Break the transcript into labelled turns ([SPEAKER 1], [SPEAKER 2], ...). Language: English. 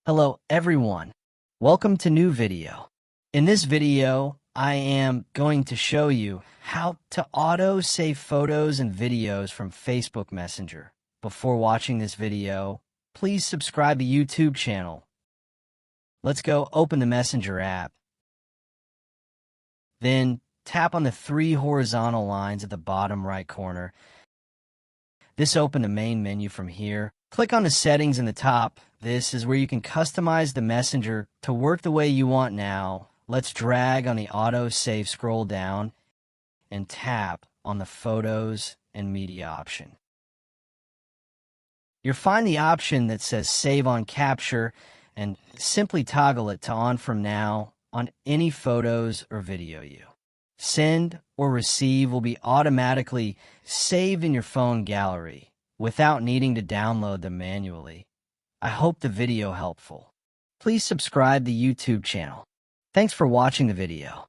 [SPEAKER 1] Hello everyone, welcome to new video. In this video, I am going to show you how to auto-save photos and videos from Facebook Messenger. Before watching this video, please subscribe to the YouTube channel. Let's go open the Messenger app. Then tap on the three horizontal lines at the bottom right corner. This opens the main menu from here. Click on the settings in the top. This is where you can customize the Messenger to work the way you want now. Let's drag on the auto save, scroll down, and tap on the photos and media option. You'll find the option that says save on capture and simply toggle it to on from now on any photos or video you send or receive will be automatically saved in your phone gallery without needing to download them manually. I hope the video helpful. Please subscribe to the YouTube channel. Thanks for watching the video.